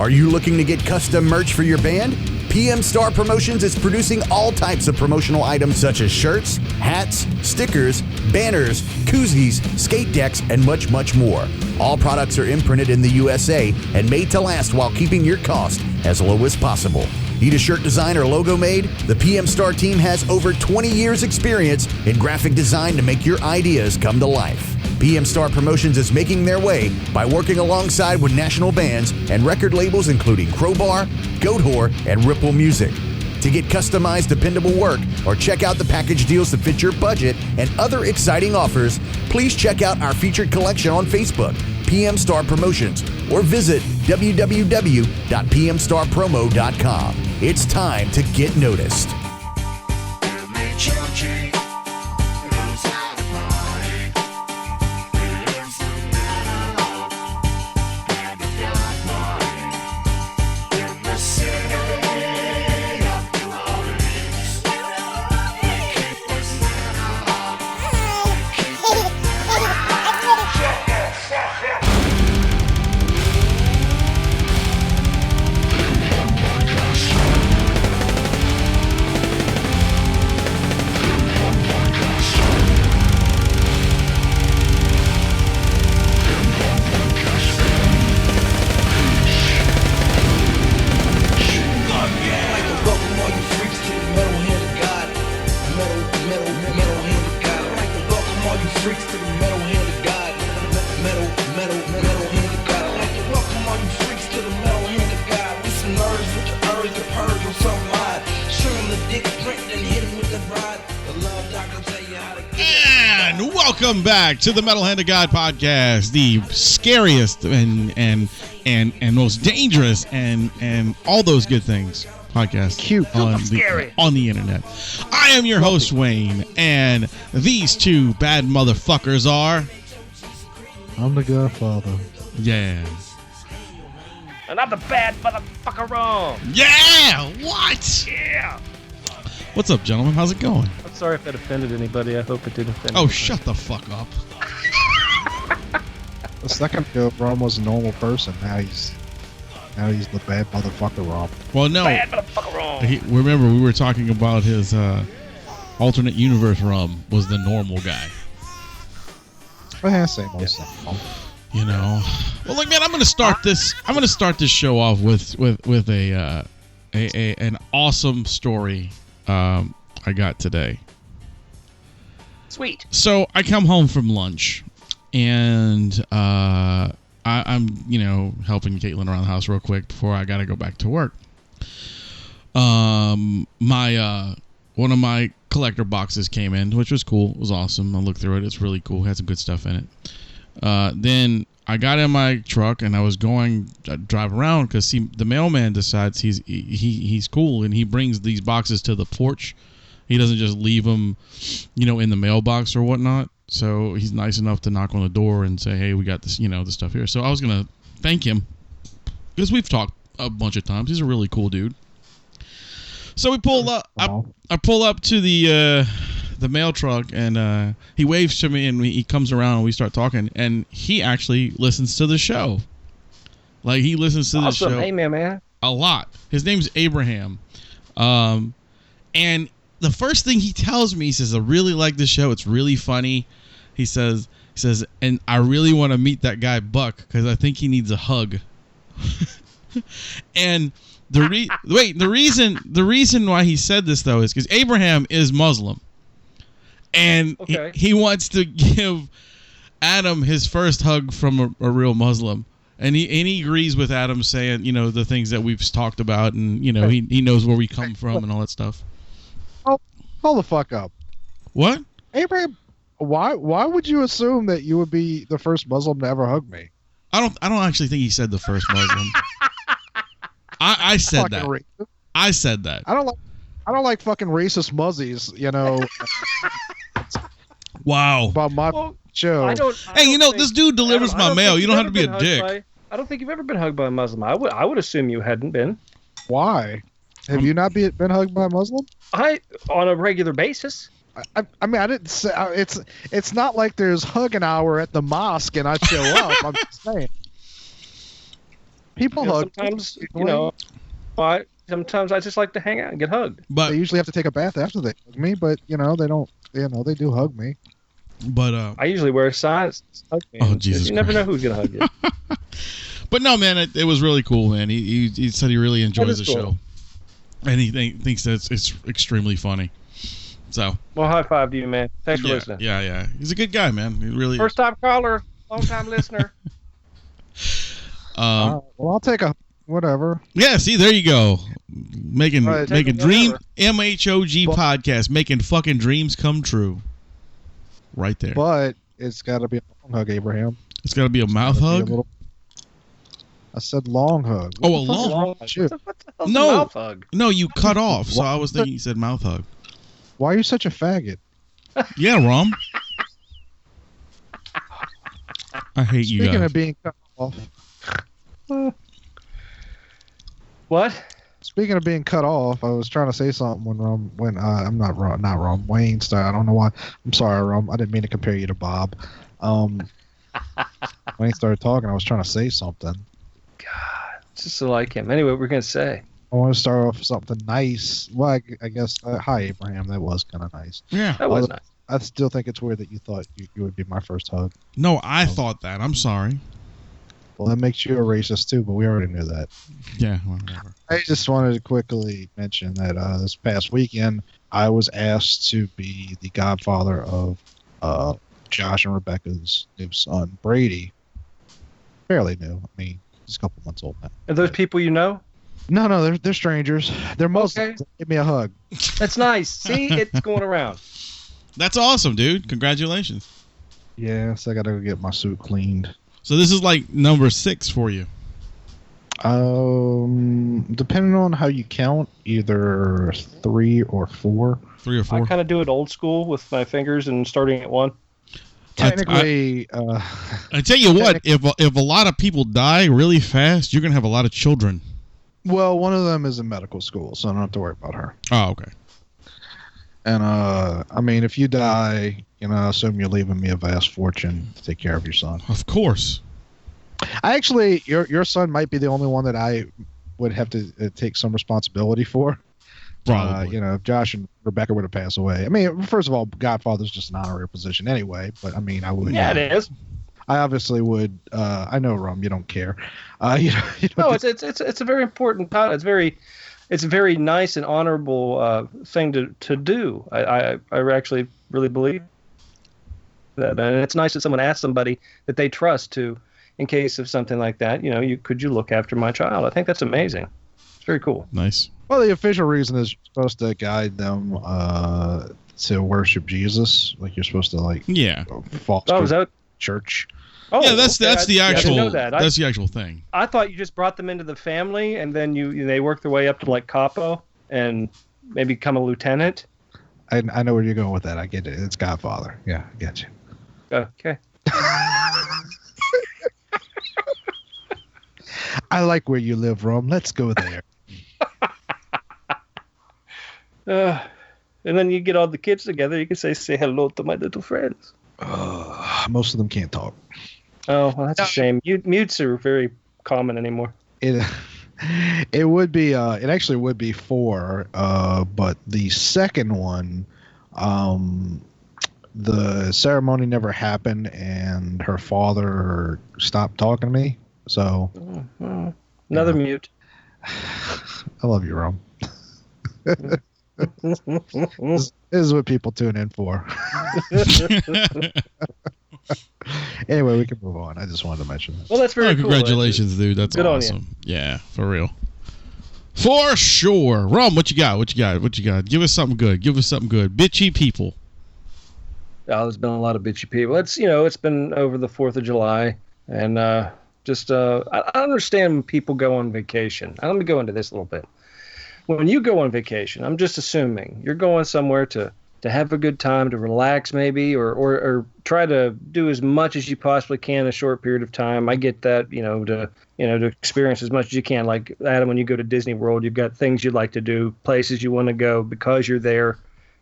Are you looking to get custom merch for your band? PM Star Promotions is producing all types of promotional items such as shirts, hats, stickers, banners, koozies, skate decks, and much, much more. All products are imprinted in the USA and made to last while keeping your cost as low as possible. Need a shirt design or logo made? The PM Star team has over 20 years experience in graphic design to make your ideas come to life. PM Star Promotions is making their way by working alongside with national bands and record labels including Crowbar, Goatwhore, and Ripple Music. To get customized, dependable work or check out the package deals that fit your budget and other exciting offers, please check out our featured collection on Facebook, PM Star Promotions, or visit www.pmstarpromo.com. It's time to get noticed. Welcome back to the Metal Hand of God podcast, the scariest and most dangerous and all those good things podcast Cute. on the internet. I am your host, Wayne, and these two bad motherfuckers are... I'm the Godfather. Yeah. And I'm the bad motherfucker wrong. Yeah! What? Yeah! What's up, gentlemen? How's it going? I'm sorry if that offended anybody. I hope it didn't offend Oh, anybody. shut the fuck up. A second ago, Rom was a normal person. Now he's the bad motherfucker, Rob. Well, no. Bad motherfucker wrong. Remember, we were talking about his alternate universe rum was the normal guy. Same old stuff. You know. Well, look, man, I'm gonna start this show off with an awesome story I got today. Sweet. So I come home from lunch, and I'm helping Caitlin around the house real quick before I gotta go back to work. One of my collector boxes came in, which was cool. It was awesome. I looked through it. It's really cool. It had some good stuff in it. Then I got in my truck and I was going to drive around because the mailman decides he's cool and he brings these boxes to the porch. He doesn't just leave them, in the mailbox or whatnot. So he's nice enough to knock on the door and say, "Hey, we got this, the stuff here." So I was gonna thank him because we've talked a bunch of times. He's a really cool dude. So we pull up. I pull up to the mail truck, and he waves to me, and he comes around, and we start talking. And he actually listens to the show. Like, he listens to the show. Hey, man. A lot. His name's Abraham. And the first thing he tells me, he says, "I really like this show. It's really funny." He says, "And I really want to meet that guy Buck because I think he needs a hug." And the reason why he said this though is because Abraham is Muslim, and he wants to give Adam his first hug from a real Muslim, and he agrees with Adam saying the things that we've talked about, and he knows where we come from and all that stuff. Oh, hold the fuck up. What? Abraham, why would you assume that you would be the first Muslim to ever hug me? I don't actually think he said the first Muslim. I said that. Racist. I said that. I don't like fucking racist muzzies, Wow. About my show. Hey, this dude delivers my mail. You don't have to be a dick. I don't think you've ever been hugged by a Muslim. I would assume you hadn't been. Why? Have you not been hugged by a Muslim? On a regular basis. I mean, I didn't say it's not like there's hugging hour at the mosque and I show up. I'm just saying. People You know, hug. sometimes, sometimes I just like to hang out and get hugged. But They usually have to take a bath after they hug me, but they don't. They do hug me. I usually wear signs. Hug me. Oh, Jesus You never Christ. know who's gonna hug you. But no, man, it was really cool, man. He said he really enjoys the is cool. show, and he thinks that it's extremely funny. So Well, high five to you, man. Thanks for yeah, listening. yeah, he's a good guy, man. He really. First time caller, long time listener. Well, I'll take a whatever. Yeah, see, there you go. Making Right, making take dream whatever. MHOG But- podcast, making fucking dreams come true. Right there. But it's got to be a long hug, Abraham. It's got to be a mouth Gotta be a hug. little- I said long hug. Oh, a What the fuck is long- wrong What with you? the hell's No. a mouth hug? No, you cut off. So What? I was thinking you said mouth hug. Why are you such a faggot? Yeah, Rom. I hate you Speaking guys. of being cut off, What? speaking of being cut off, I was trying to say something when I'm not Rom, Wayne started. I don't know why. I'm sorry, Rom. I didn't mean to compare you to Bob. Wayne started talking. I was trying to say something. It's just so like him. Anyway, what we're gonna say. I want to start off with something nice. Well, I guess hi Abraham. That was kind of nice. Yeah. That was Well, nice. I still think it's weird that you thought you would be my first hug. No, I thought that. I'm sorry. Well, that makes you a racist too, but we already knew that. Yeah, whatever. I just wanted to quickly mention that this past weekend I was asked to be the godfather of Josh and Rebecca's new son, Brady. Fairly new. I mean, he's a couple months old now. Are those people you know? No, they're strangers. They're Muslims. Give me a hug. That's nice. See, it's going around. That's awesome, dude. Congratulations. Yes, I gotta go get my suit cleaned. So this is like number 6 for you. Depending on how you count, either 3 or 4. 3 or 4. I kind of do it old school with my fingers and starting at 1. Technically, I tell you what, if a lot of people die really fast, you're gonna have a lot of children. well, one of them is in medical school, so I don't have to worry about her. Oh, okay. And I mean, if you die, I assume you're leaving me a vast fortune to take care of your son. Of course. I actually, your son might be the only one that I would have to take some responsibility for. Probably. If Josh and Rebecca were to pass away. I mean, first of all, Godfather's just an honorary position anyway. But I mean, I would. Yeah, it is. I obviously would. I know, Rum, you don't care. No, it's a very important title. It's a very nice and honorable thing to do. I actually really believe that, and it's nice that someone asks somebody that they trust to, in case of something like that. Could you look after my child? I think that's amazing. It's very cool. Nice. Well, the official reason is you're supposed to guide them to worship Jesus. Like you're supposed to Yeah. foster Oh, is that? church. Oh, Yeah, that's okay. the I didn't actual know that. that's the actual thing. I thought you just brought them into the family, and then they work their way up to like capo and maybe become a lieutenant. I know where you're going with that. I get it. It's Godfather. Yeah, I get you. Okay. I like where you live, Rum. Let's go there. And then you get all the kids together. You can say hello to my little friends. Most of them can't talk. Oh, well, that's a shame. Mutes are very common anymore. It would be. It actually would be 4. But the second one, the ceremony never happened, and her father stopped talking to me. So Another mute. I love you, Rum. This is what people tune in for. Anyway, we can move on. I just wanted to mention that. Well, that's very cool. Congratulations, dude. That's Good on awesome. Yeah, for real. For sure. Rum, what you got? What you got? Give us something good. Bitchy people. Oh, there's been a lot of bitchy people. It's been over the 4th of July, and I understand when people go on vacation. Let me go into this a little bit. When you go on vacation, I'm just assuming you're going somewhere to have a good time, to relax maybe, or try to do as much as you possibly can in a short period of time. I get that, to experience as much as you can. Like, Adam, when you go to Disney World, you've got things you'd like to do, places you want to go because you're there.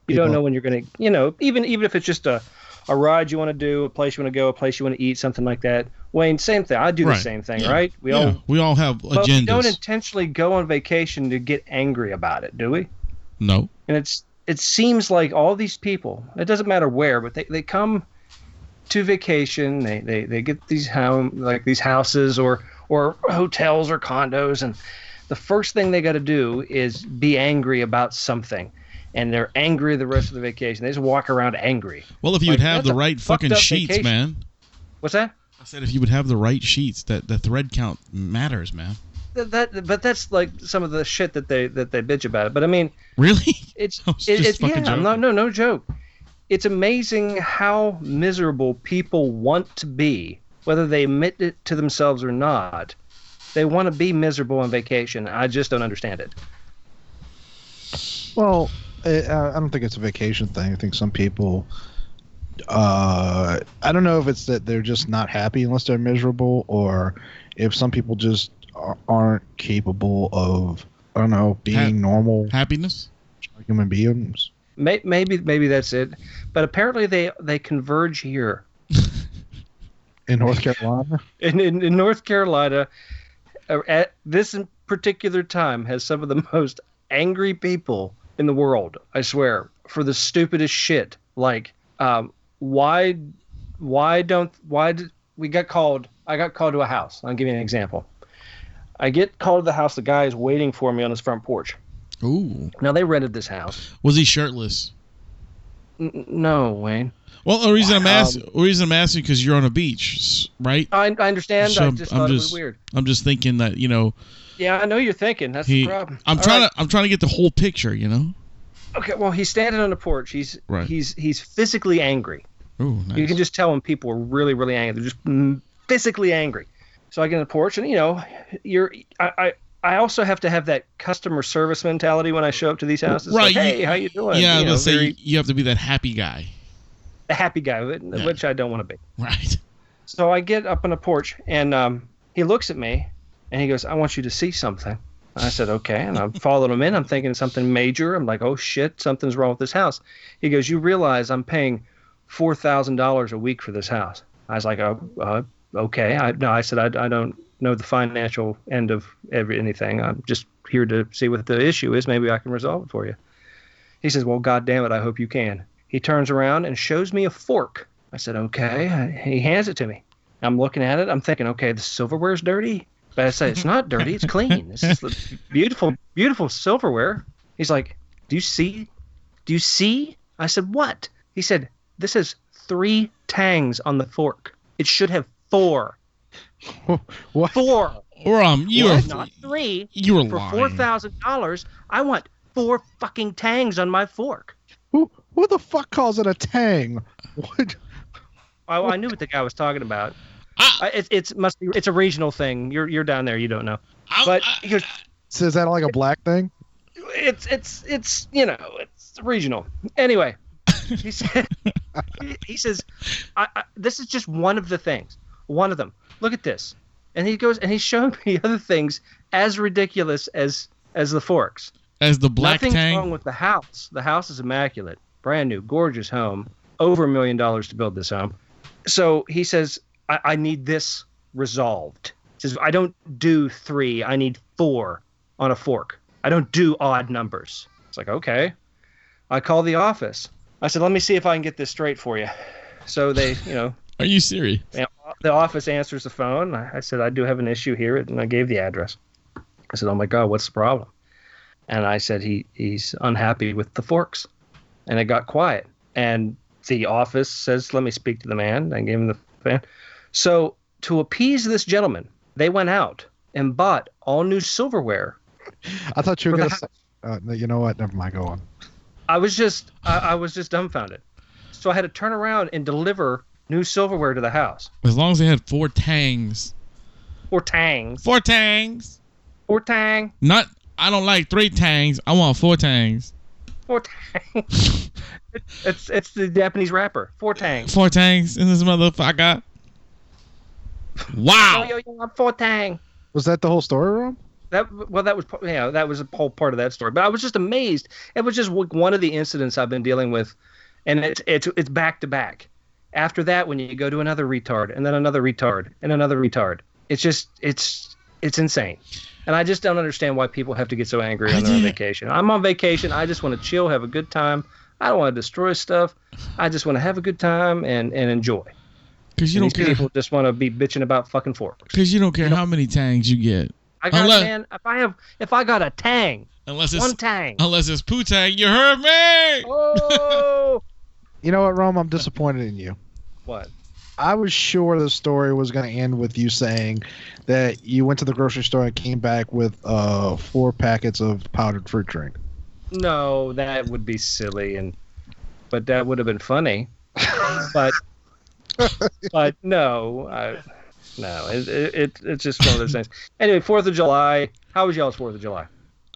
You don't know when you're going to, even if it's just a ride you want to do, a place you want to go, a place you want to eat, something like that. Wayne, same thing. I do the Right. same thing, Yeah. right? We all have but we don't agendas. intentionally go on vacation to get angry about it, do we? No. And it seems like all these people, it doesn't matter where, but they come to vacation, they get these houses or hotels or condos, and the first thing they got to do is be angry about something. And they're angry the rest of the vacation. They just walk around angry. Well, if you would have that's the a right fucked fucking up sheets, vacation. man. What's that? I said if you would have the right sheets, that the thread count matters, man. But that's like some of the shit that they bitch about it. But I mean, Really? it's I was just fucking yeah, joking. no joke. It's amazing how miserable people want to be, whether they admit it to themselves or not. They want to be miserable on vacation. I just don't understand it. Well, I don't think it's a vacation thing. I think some people, I don't know if it's that they're just not happy unless they're miserable, or if some people just aren't capable of, I don't know, being normal Happiness? human beings. Maybe that's it. But apparently they converge here. In North Carolina? In North Carolina, at this particular time, has some of the most angry people in the world. I swear, for the stupidest shit. Like, why did we got called? I got called to a house. I'll give you an example. I get called to the house. The guy is waiting for me on his front porch. Ooh. Now they rented this house. Was he shirtless? No, Wayne. Well, the reason I'm asking because you're on a beach, right? I understand. So I just thought it was weird. I'm just thinking that, Yeah, I know you're thinking. That's the problem. I'm trying to get the whole picture, Okay, well, he's standing on the porch. He's physically angry. Ooh, nice. You can just tell when people are really, really angry. They're just physically angry. So I get on the porch, and I also have to have that customer service mentality when I show up to these houses. Right. Like, hey, how you doing? Yeah, let's say very you have to be that happy guy. a happy guy, which I don't want to be. Right. So I get up on the porch, and he looks at me, and he goes, "I want you to see something." I said, "Okay," and I followed him in. I'm thinking something major. I'm like, "Oh shit, something's wrong with this house." He goes, "You realize I'm paying $4,000 a week for this house?" I was like, "Okay." I said, "I don't know the financial end of anything. I'm just here to see what the issue is. Maybe I can resolve it for you." He says, "Well, God damn it, I hope you can." He turns around and shows me a fork. I said, "Okay." He hands it to me. I'm looking at it. I'm thinking, okay, the silverware's dirty. But I say, it's not dirty. It's clean. This is the beautiful, beautiful silverware. He's like, Do you see? I said, what? He said, this has 3 tangs on the fork. It should have 4. What? 4. Not 3. You were For lying. $4,000, I want 4 fucking tangs on my fork. Who the fuck calls it a tang? What? I knew what the guy was talking about. It's a regional thing. You're down there. You don't know. But he goes, So is that like a black thing? it's regional. Anyway, he says, this is just one of the things. One of them. Look at this. And he goes and he's showing me other things as ridiculous as the forks. As the black Nothing's tang. wrong with the house. The house is immaculate, brand new, gorgeous home. Over $1 million to build this home. So he says, I need this resolved. He says, I don't do 3. I need 4 on a fork. I don't do odd numbers. It's like, okay. I call the office. I said, let me see if I can get this straight for you. So they, Are you serious? the office answers the phone. I said, I do have an issue here. And I gave the address. I said, oh my God, what's the problem? And I said, he's unhappy with the forks. And it got quiet. And the office says, let me speak to the man. I gave him the fan. So to appease this gentleman, they went out and bought all new silverware. I thought you were For going the to say, you know what? Never mind. Go on. I was just dumbfounded. So I had to turn around and deliver new silverware to the house. As long as they had 4 tangs. 4 tangs. 4 tangs. 4 tang. Not, I don't like 3 tangs. I want 4 tangs. 4 tang. It's the Japanese rapper. 4 tang. 4 tangs in this motherfucker. Wow. Yo, 4 tang. Was that the whole story, Rob? That was a whole part of that story. But I was just amazed. It was just one of the incidents I've been dealing with, and it's back to back. after that, when you go to another retard and then another retard and another retard, it's just it's insane. And I just don't understand why people have to get so angry when they're on vacation. I'm on vacation. I just want to chill, have a good time. I don't want to destroy stuff. I just want to have a good time and enjoy. Because you don't care. People just want to be bitching about fucking forks. Because you don't care how many tangs you get. I got man. If I got a tang, one tang. Unless it's poo tang, you heard me. Oh. You know what, Rome? I'm disappointed in you. What? I was sure the story was going to end with you saying that you went to the grocery store and came back with 4 packets of powdered fruit drink. No, that would be silly, but that would have been funny. but no, it's just one of those things. Anyway, 4th of July. How was y'all's 4th of July?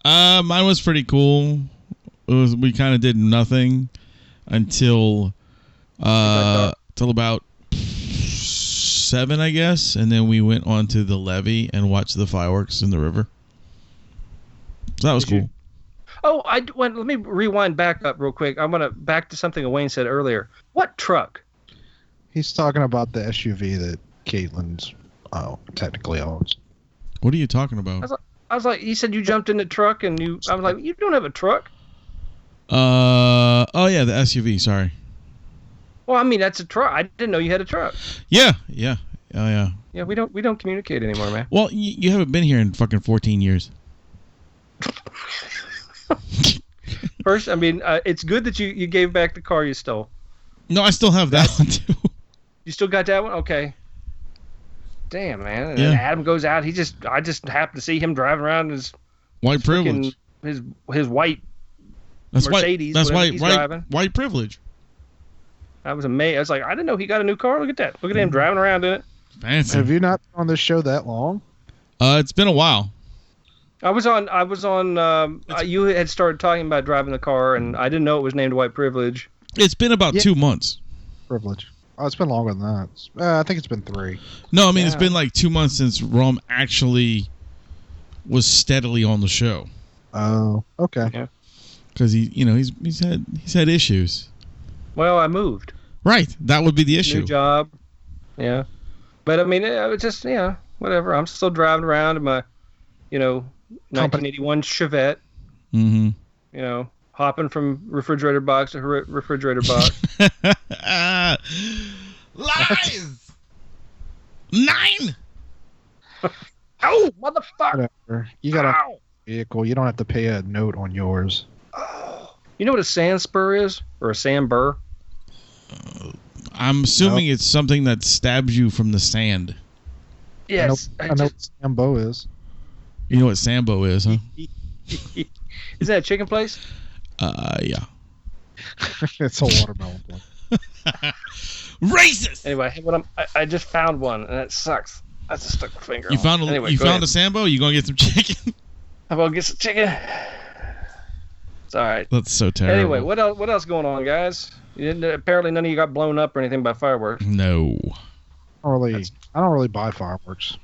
Mine was pretty cool. We kind of did nothing until about 7, I guess, and then we went on to the levee and watched the fireworks in the river. So that was cool. Let me rewind back up real quick. I'm gonna back to something Wayne said earlier. What truck? He's talking about the SUV that Caitlin's technically owns. What are you talking about? I was like, he said you jumped in the truck and I was like, you don't have a truck. Oh yeah, the SUV. Sorry. Well, I mean that's a truck. I didn't know you had a truck. Yeah. Oh yeah. Yeah, we don't communicate anymore, man. Well, you haven't been here in fucking 14 years. First, I mean, it's good that you gave back the car you stole. No, I still have that one too. You still got that one? Okay. Damn, man. And yeah. then Adam goes out. I just happened to see him driving around his white privilege. His white Mercedes. That's driving. White privilege. I was amazed. I was like, I didn't know he got a new car. Look at that. Look at him driving around in it. Fancy. Have you not been on this show that long? It's been a while. I was on. You had started talking about driving the car, and I didn't know it was named White Privilege. It's been about 2 months. Privilege. Oh, it's been longer than that. I think it's been 3. No, I mean it's been like 2 months since Rome actually was steadily on the show. Oh, okay. Yeah. Because he's had issues. Well, I moved. Right, that would be the issue. New job. Yeah, but I mean, it was just whatever. I'm still driving around in my, 1981 Chevette. Mm-hmm. Hopping from refrigerator box to refrigerator box. Lies! 9! Oh, motherfucker! Whatever. You got a vehicle. You don't have to pay a note on yours. Oh. You know what a sand spur is? Or a sand burr? I'm assuming it's something that stabs you from the sand. Yes. I know what Sambo is. You know what Sambo is, huh? Is that a chicken place? Yeah. It's a watermelon place. Racist! Anyway, I just found one, and it sucks. I just stuck my finger You on found it. Anyway, you found a Sambo? You gonna get some chicken? I'm gonna get some chicken. It's all right. That's so terrible. Anyway, what else going on, guys? Apparently none of you got blown up or anything by fireworks. No. I don't really buy fireworks.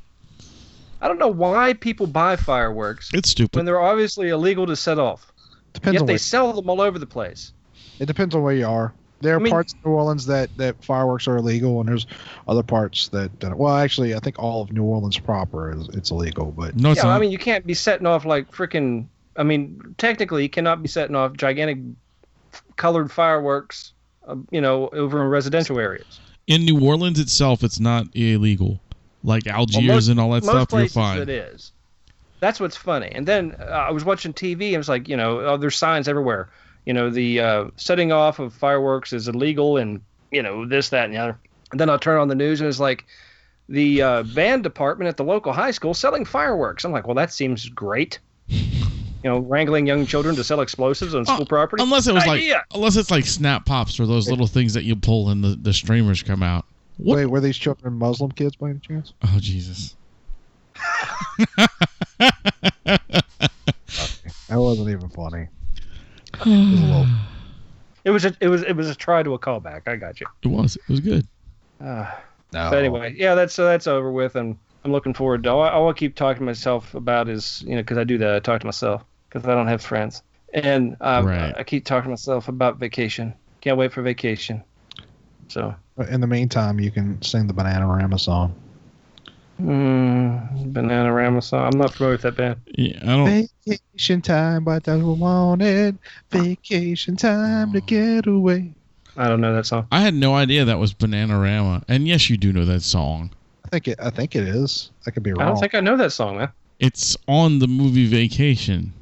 I don't know why people buy fireworks. It's stupid. When they're obviously illegal to set off. Depends Yet on they sell them all over the place. It depends on where you are. There are parts of New Orleans that fireworks are illegal, and there's other parts that well, actually, I think all of New Orleans proper it's illegal. But no, it's not. I mean, you can't be setting off like freaking. I mean, technically, you cannot be setting off gigantic colored fireworks, over in residential areas. In New Orleans itself, it's not illegal. Like Algiers and all that stuff, you're fine. It is. That's what's funny. And then I was watching TV, and it was like, there's signs everywhere. The setting off of fireworks is illegal, and this, that, and the other. And then I'll turn on the news, and it's like the band department at the local high school selling fireworks. I'm like, well, that seems great. Wrangling young children to sell explosives on school property. Unless it's like snap pops or those little things that you pull and the streamers come out. What? Wait, were these children Muslim kids by any chance? Oh, Jesus. That wasn't even funny. It was a try to a callback. I got you. It was good. No. But anyway, yeah, that's over with, and I'm looking forward to. All I keep talking to myself about is because I do that. I talk to myself because I don't have friends, and right. I keep talking to myself about vacation. Can't wait for vacation. So In the meantime, you can sing the Bananarama song. Bananarama song. I'm not familiar with that band. Yeah, I don't. Vacation time, but I wanted vacation time to get away. I don't know that song. I had no idea that was Bananarama. And yes, you do know that song. I think it is. I could be wrong. I don't think I know that song, man. It's on the movie Vacation.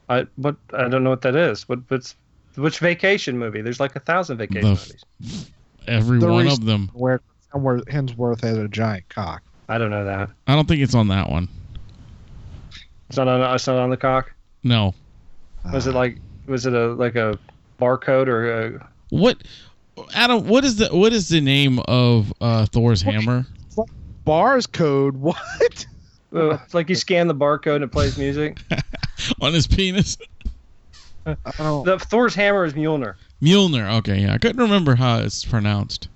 I don't know what that is. Which vacation movie? There's like 1,000 vacation movies. Every The one reason of them. where Hemsworth has a giant cock. I don't know that. I don't think it's on that one. It's not on the cock. No. Was it like a barcode or a? What, Adam? What is the name of Thor's hammer? Bars code? What? It's like you scan the barcode and it plays music. On his penis. The Thor's hammer is Mjolnir. Mjolnir. Okay, yeah, I couldn't remember how it's pronounced.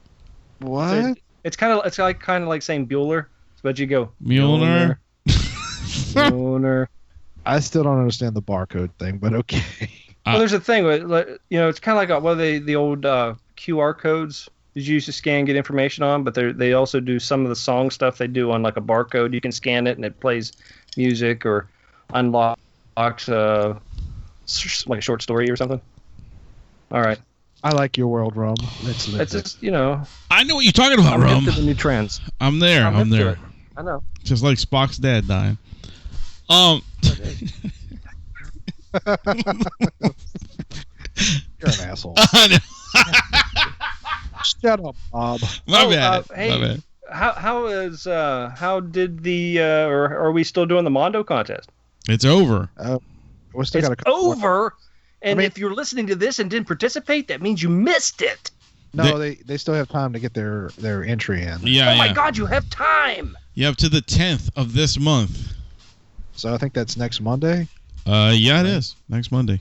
What? It's kind of like saying Bueller, but you go Mjolnir. Mjolnir. I still don't understand the barcode thing, but okay. Well, there's a thing, it's kind of like the old QR codes that you used to scan and get information on, but they also do some of the song stuff they do on like a barcode. You can scan it and it plays music or unlocks like a short story or something. All right. I like your world, Rum. It's just, I know what you're talking about, I'm Rum. hip to the new trends. I'm there. I'm hip to there. it. I know. Just like Spock's dad dying. You're an asshole. I know. Shut up, Bob. My bad. Hey, My bad. how did the or are we still doing the Mondo contest? It's over. We still It's got a couple more. over. And I mean- if you're listening to this and didn't participate, that means you missed it. No, they still have time to get their entry in. Yeah, Oh my yeah. God, you have time. You have to the 10th of this month. So I think that's next Monday. Yeah, it is. Next Monday.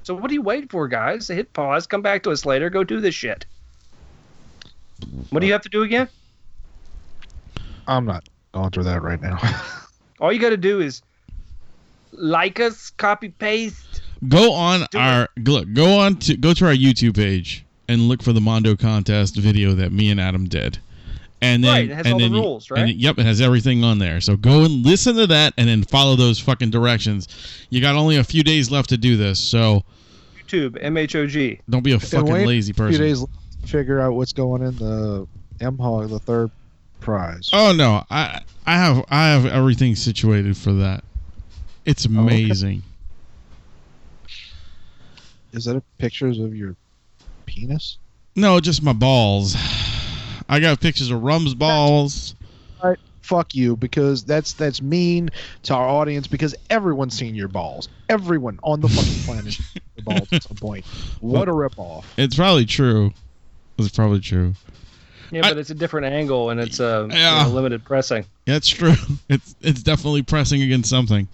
So what are you waiting for, guys? Hit pause, come back to us later, go do this shit. What do you have to do again? I'm not going through that right now. All you got to do is like us, copy paste. Go on Do our go to our YouTube page and look for the Mondo contest video that me and Adam did. And then, Right, it has and all the then rules, right? Yep, it has everything on there. So go and listen to that and then follow those fucking directions. You got only a few days left to do this, so YouTube, MHOG. don't be a fucking wait lazy A few person. days left to figure out what's going in the M-Hog, the third prize. Oh no, I have everything situated for that. It's okay. amazing. Is that pictures of your penis? No, just my balls. I got pictures of Rum's balls. All right, fuck you, because that's mean to our audience, because everyone's seen your balls. Everyone on the fucking planet has seen your balls at some point. What a ripoff. It's probably true. It's probably true. Yeah, but it's a different angle and it's Yeah. limited pressing. That's true. It's definitely pressing against something.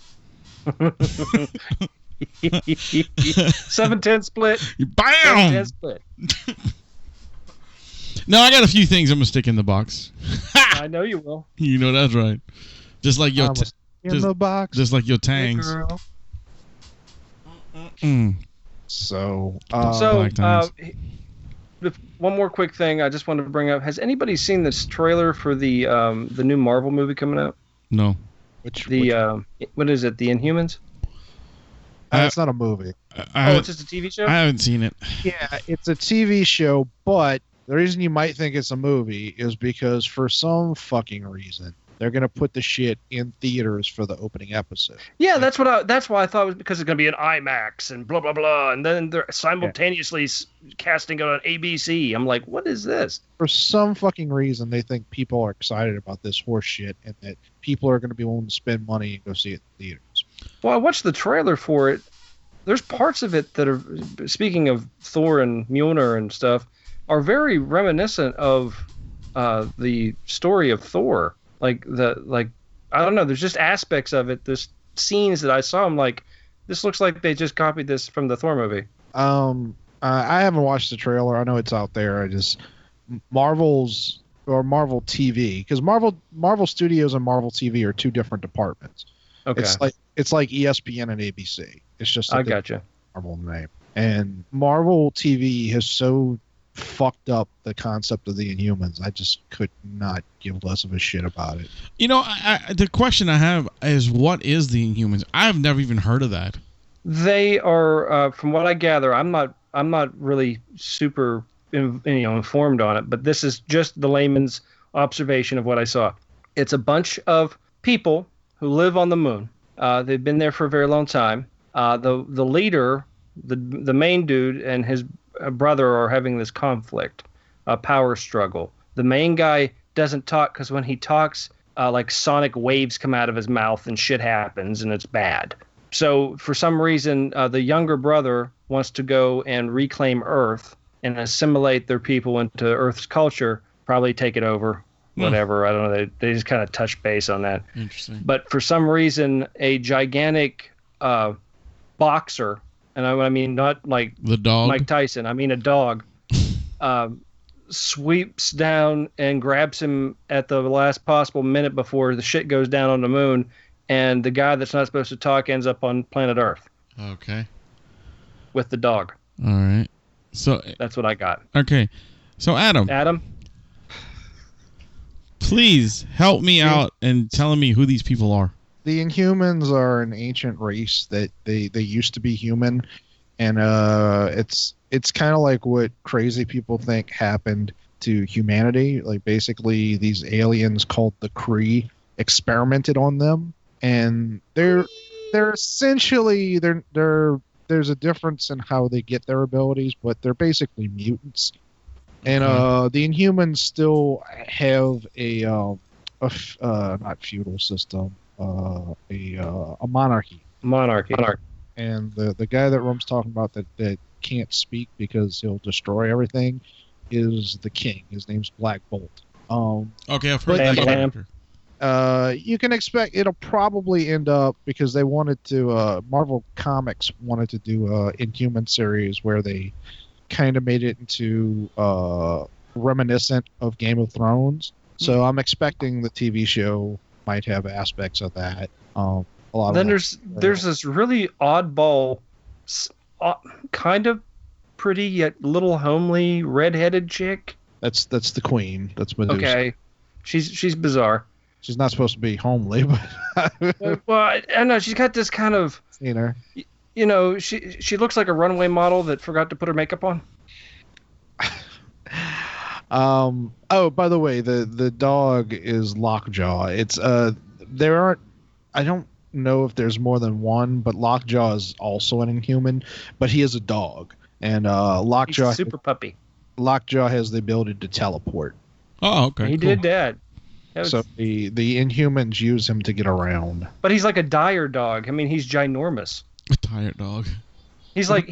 7-10 split. 7-10 Bam! split. No, I got a few things I'm gonna stick in the box. I know you will. You know that's right. Just like your I'm in the box. just like your Hey, tangs. girl. Mm. So, So, Black Times. one more quick thing I just wanted to bring up. Has anybody seen this trailer for the new Marvel movie coming out? No. which What is it? The Inhumans? it's not a movie. I It's just a TV show? I haven't seen it. Yeah, it's a TV show, but the reason you might think it's a movie is because for some fucking reason they're gonna put the shit in theaters for the opening episode. Yeah, that's why I thought it was, because it's going to be an IMAX and blah, blah, blah. And then they're simultaneously casting it on ABC. I'm like, what is this? For some fucking reason, they think people are excited about this horse shit and that people are going to be willing to spend money and go see it in theaters. Well, I watched the trailer for it. There's parts of it that are, speaking of Thor and Mjolnir and stuff, are very reminiscent of the story of Thor. I don't know. There's just aspects of it. There's scenes that I saw. I'm like, this looks like they just copied this from the Thor movie. I haven't watched the trailer. I know it's out there. Marvel TV, because Marvel Studios and Marvel TV are two different departments. Okay, It's like ESPN and ABC. It's just I gotcha. Marvel name. And Marvel TV has so fucked up the concept of the Inhumans. I just could not give less of a shit about it. You know, the question I have is, what is the Inhumans? I've never even heard of that. They are, from what I gather, I'm not really super informed on it, but this is just the layman's observation of what I saw. It's a bunch of people who live on the moon. They've been there for a very long time. The leader, the main dude, and his brother are having this conflict, a power struggle. The main guy doesn't talk because when he talks, like sonic waves come out of his mouth and shit happens and it's bad. So for some reason, the younger brother wants to go and reclaim Earth and assimilate their people into Earth's culture, probably take it over, whatever. I don't know. They just kind of touch base on that. Interesting. But for some reason, a gigantic boxer, and I mean not like the dog, Mike Tyson, I mean a dog, sweeps down and grabs him at the last possible minute before the shit goes down on the moon, and the guy that's not supposed to talk ends up on planet Earth. Okay. With the dog. All right. So that's what I got. Okay. So Adam, please help me out and tell me who these people are. The Inhumans are an ancient race that they used to be human, and it's kind of like what crazy people think happened to humanity. Like basically these aliens called the Kree experimented on them, and they're essentially there's a difference in how they get their abilities, but they're basically mutants. And the Inhumans still have a not feudal system, a monarchy. Monarchy. And the guy that Rum's talking about that can't speak because he'll destroy everything is the king. His name's Black Bolt. Okay, I've heard that character. You can expect it'll probably end up, because they wanted to Marvel Comics wanted to do a Inhuman series where they kind of made it into reminiscent of Game of Thrones. So I'm expecting the TV show might have aspects of that. A lot. Then there's this really oddball, kind of pretty yet little homely redheaded chick. That's the queen. That's Medusa. Okay, she's bizarre. She's not supposed to be homely, but well, I don't know. She's got this kind of, you know. You know, she looks like a runway model that forgot to put her makeup on. Oh, by the way, the dog is Lockjaw. It's I don't know if there's more than one, but Lockjaw is also an Inhuman, but he is a dog, and Lockjaw He's a super puppy. Lockjaw has the ability to teleport. Oh, okay. He did that. So the Inhumans use him to get around. But he's like a dire dog. I mean, he's ginormous. A tired dog. He's like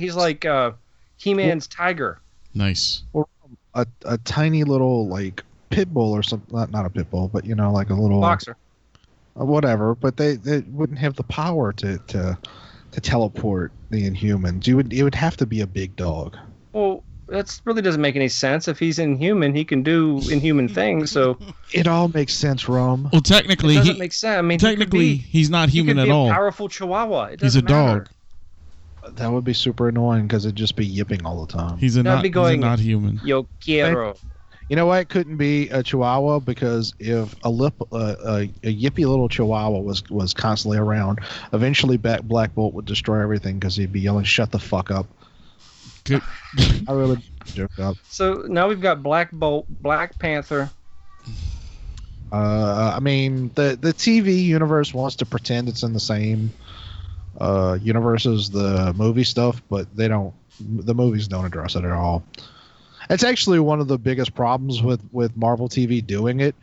He-Man's tiger. Nice. Or a tiny little like pit bull or something. Not a pit bull, but you know, like a little boxer. Whatever. But they wouldn't have the power to teleport the Inhumans. It would have to be a big dog. Well, that really doesn't make any sense. If he's inhuman, he can do inhuman things. So it all makes sense, Rum. Well, technically, it doesn't make sense. I mean, he's not human at all. A powerful Chihuahua. He's a dog. That would be super annoying because it'd just be yipping all the time. He's not human. Yo quiero. You know why it couldn't be a Chihuahua? Because if a yippy little Chihuahua was constantly around, eventually Black Bolt would destroy everything because he'd be yelling, "Shut the fuck up." Good. I really joked up. So now we've got Black Bolt, Black Panther. I mean, the TV universe wants to pretend it's in the same universe as the movie stuff, but they don't. The movies don't address it at all. It's actually one of the biggest problems with Marvel TV doing it.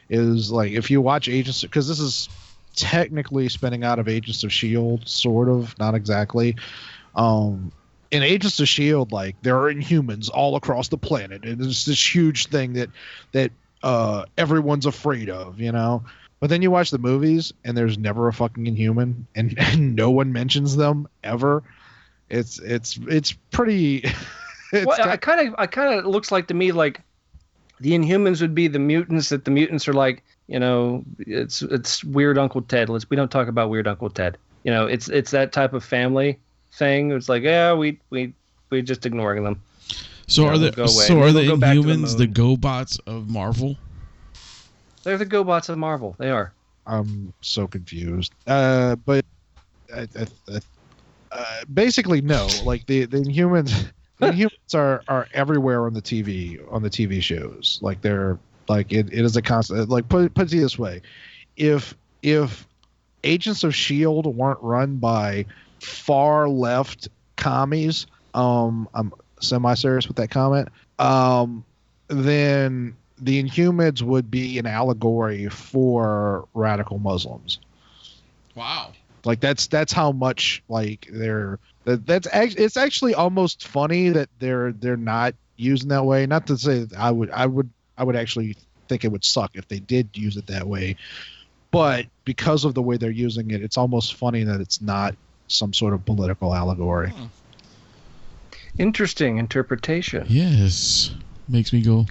Is like if you watch Agents, because this is technically spinning out of Agents of S.H.I.E.L.D., sort of, not exactly. In Agents of S.H.I.E.L.D., like, there are Inhumans all across the planet, and it's this huge thing that everyone's afraid of, you know? But then you watch the movies, and there's never a fucking Inhuman, and no one mentions them, ever. It's pretty... I kind of looks like to me like the Inhumans would be the mutants, that the mutants are like, you know, it's Weird Uncle Ted. We don't talk about Weird Uncle Ted. You know, it's that type of family thing. It's like, yeah, we just ignoring them. So Yeah, are they'll the go away. so And are they'll the go back to the Inhumans the moon. GoBots of Marvel? They're the GoBots of Marvel. They are. I'm so confused. But basically, no. Like the Inhumans, the Inhumans are everywhere on the TV shows. Like they're like it is a constant. Like put it this way, if Agents of Shield weren't run by far left commies, I'm semi-serious with that comment. Then the Inhumans would be an allegory for radical Muslims. Wow. Like that's how much like it's actually almost funny that they're not using that way. Not to say that I would actually think it would suck if they did use it that way, but because of the way they're using it, it's almost funny that it's not some sort of political allegory. Interesting interpretation. Yes. Makes me go,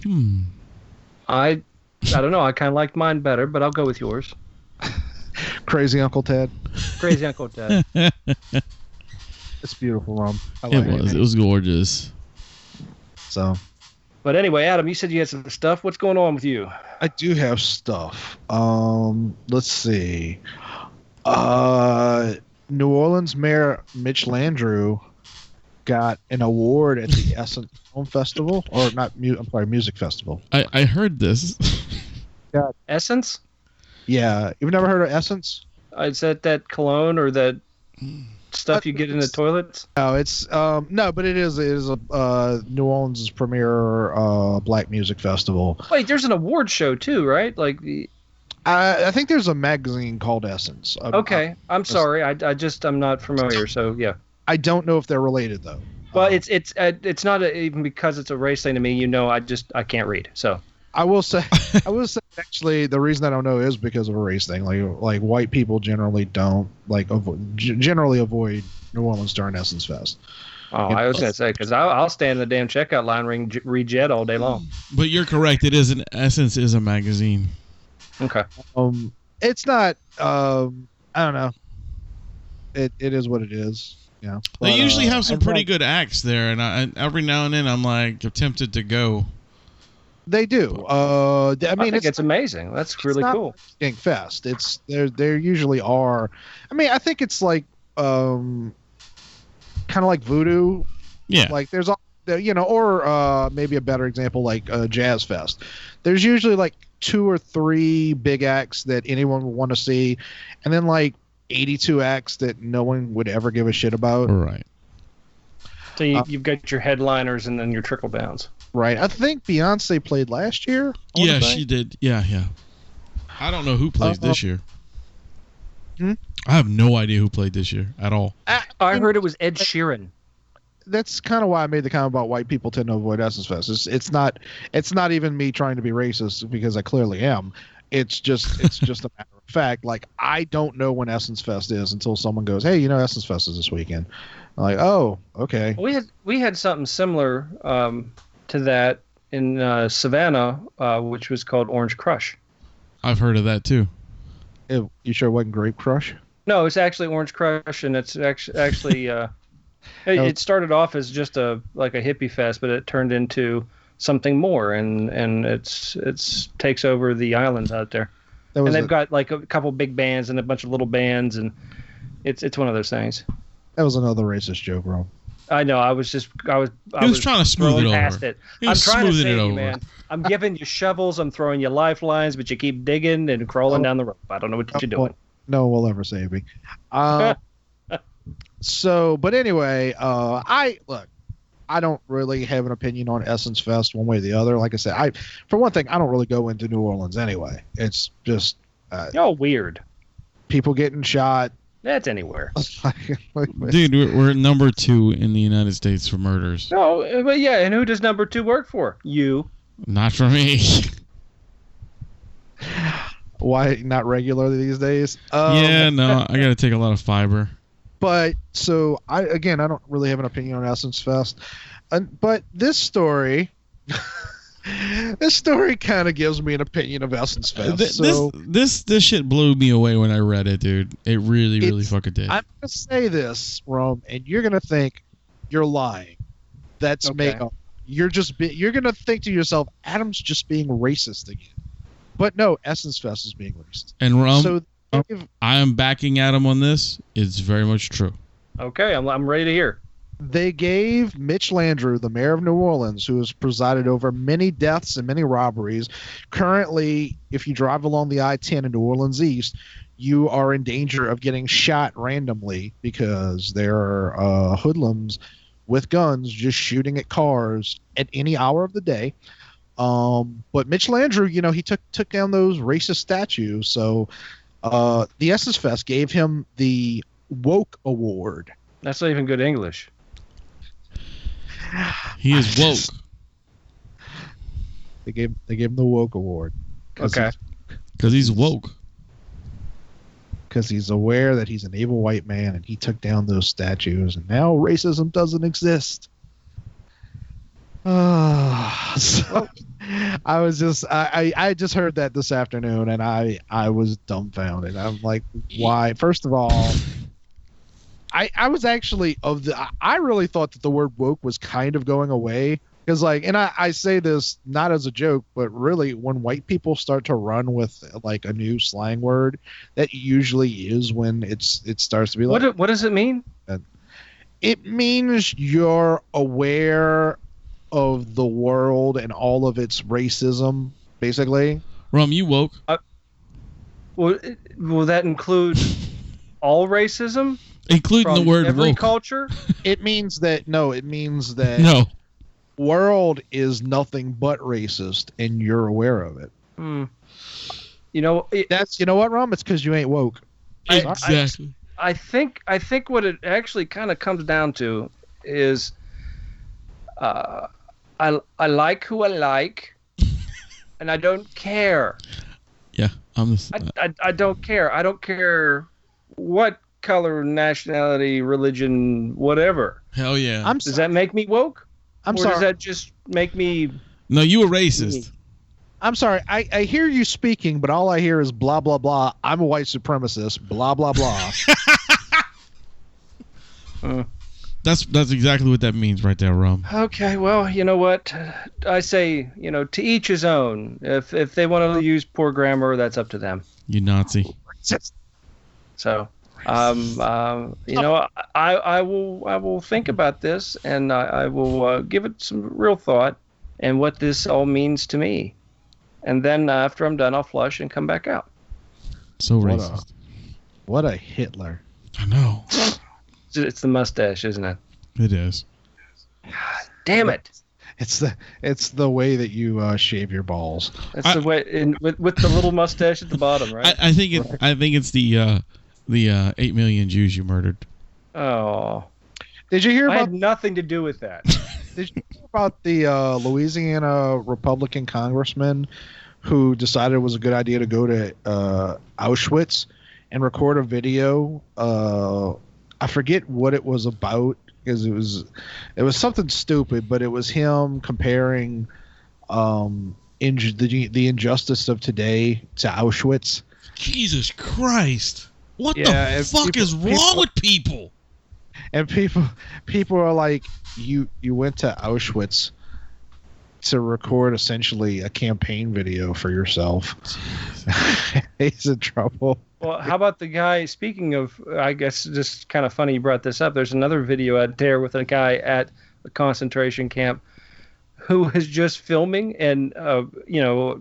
I don't know. I kind of liked mine better, but I'll go with yours. Crazy Uncle Ted. Crazy Uncle Ted. It's beautiful, Rum. I It was. It was gorgeous. So But anyway, Adam, you said you had some stuff. What's going on with you? I do have stuff. Let's see. New Orleans Mayor Mitch Landrieu got an award at the Essence Film Festival, or not? I'm sorry, Music Festival. I heard this. Essence? Yeah, you've never heard of Essence? Is that cologne or that stuff you get in the toilets? No, it's no, but it is a New Orleans' premier black music festival. Wait, there's an award show too, right? Like the. I think there's a magazine called Essence. Okay, I'm sorry. I'm not familiar. So yeah. I don't know if they're related though. Well, it's not even because it's a race thing to me. I can't read. So I will say actually the reason I don't know is because of a race thing. Like white people generally don't generally avoid New Orleans during Essence Fest. Oh, I was gonna say because I'll stand in the damn checkout line read Jet all day long. But you're correct. It is Essence is a magazine. Okay. It's not. I don't know. It is what it is. Yeah. They usually have some pretty good acts there, and every now and then I'm like tempted to go. They do. I mean, it's amazing. That's really cool. Stink Fest. It's there usually are. I mean, I think it's like kind of like Voodoo. Yeah. Like there's or maybe a better example like Jazz Fest. There's usually like 2 or 3 big acts that anyone would want to see, and then like 82 acts that no one would ever give a shit about. Right. So you've got your headliners and then your trickle downs. Right. I think Beyonce played last year. Yeah, she did. Yeah. I don't know who plays this year. I have no idea who played this year at all. I heard it was Ed Sheeran. That's kind of why I made the comment about white people tend to avoid Essence Fest. It's not even me trying to be racist because I clearly am. It's just a matter of fact. Like I don't know when Essence Fest is until someone goes, "Hey, Essence Fest is this weekend." I'm like, "Oh, okay." We had something similar to that in Savannah, which was called Orange Crush. I've heard of that too. You sure it wasn't Grape Crush? No, it's actually Orange Crush, and it's actually it started off as just a hippie fest, but it turned into something more, and it's takes over the islands out there. And they've got like a couple big bands and a bunch of little bands, and it's one of those things. That was another racist joke, bro. I know. I was trying to smooth it past over. it. He I'm was trying to smoothing save it you, over. man. I'm giving you shovels. I'm throwing you lifelines, but you keep digging and crawling down the rope. I don't know what you're doing. No one will ever save me. So, but anyway, I don't really have an opinion on Essence Fest one way or the other. Like I said, for one thing, I don't really go into New Orleans anyway. It's just weird. People getting shot. That's anywhere. Dude, we're number 2 in the United States for murders. No, but yeah, and who does number 2 work for? You. Not for me. Why not regular these days? No, I got to take a lot of fiber. But so I don't really have an opinion on Essence Fest, but this story kind of gives me an opinion of Essence Fest. This shit blew me away when I read it, dude. It really fucking did. I'm gonna say this, Rome, and you're gonna think you're lying. That's makeup. you're gonna think to yourself, Adam's just being racist again. But no, Essence Fest is being racist. And Rum, So I am backing Adam on this. It's very much true. Okay, I'm ready to hear. they gave Mitch Landrieu, the mayor of New Orleans, who has presided over many deaths and many robberies. Currently, if you drive along the I-10 in New Orleans East, you are in danger of getting shot randomly because there are hoodlums with guns just shooting at cars at any hour of the day. But Mitch Landrieu, you know, he took down those racist statues. So the Essence Fest gave him the Woke Award. That's not even good English. He is woke. They gave him the Woke Award. Okay. Because he's woke. Because he's aware that he's an evil white man and he took down those statues, and now racism doesn't exist. So I was just I just heard that this afternoon, and I was dumbfounded. I'm like, why? First of all, I was actually I really thought that the word woke was kind of going away. Because, like, and I say this not as a joke, but really, when white people start to run with like a new slang word, that usually is when it starts to be like. What does it mean? It means you're aware of the world and all of its racism, basically. Rum, you woke. Will that include all racism? Including the word every woke. culture? It means that No. world is nothing but racist, and you're aware of it. You know, You know what, Rom? It's because you ain't woke. Exactly. I think what it actually kind of comes down to is I like who I like, and I don't care. Yeah, I'm the. I don't care. I don't care what color, nationality, religion, whatever. Hell yeah. Does that make me woke? I'm or sorry. does that just make me... No, you were racist. I'm sorry. I hear you speaking, but all I hear is blah, blah, blah. I'm a white supremacist. Blah, blah, blah. That's exactly what that means right there, Rum. Okay, well, you know what? I say, you know, to each his own. If they want to use poor grammar, that's up to them. You Nazi. So, you know, I will think about this, and I will give it some real thought and what this all means to me. And then after I'm done, I'll flush and come back out. So racist. What a Hitler. I know. It's the mustache, isn't it? It is. Damn it! It's the way that you shave your balls. That's the way with the little mustache at the bottom, right? I think it's the 8 million Jews you murdered. Oh. Did you hear I about? had nothing to do with that. Did you hear about the Louisiana Republican congressman who decided it was a good idea to go to Auschwitz and record a video? I forget what it was about, because it was something stupid, but it was him comparing the injustice of today to Auschwitz. Jesus Christ! What Yeah, the fuck is wrong with people? And people are like, you went to Auschwitz to record essentially a campaign video for yourself. He's in trouble. Well, how about the guy, speaking of, I guess just kind of funny you brought this up, there's another video out there with a guy at a concentration camp who is just filming and, you know,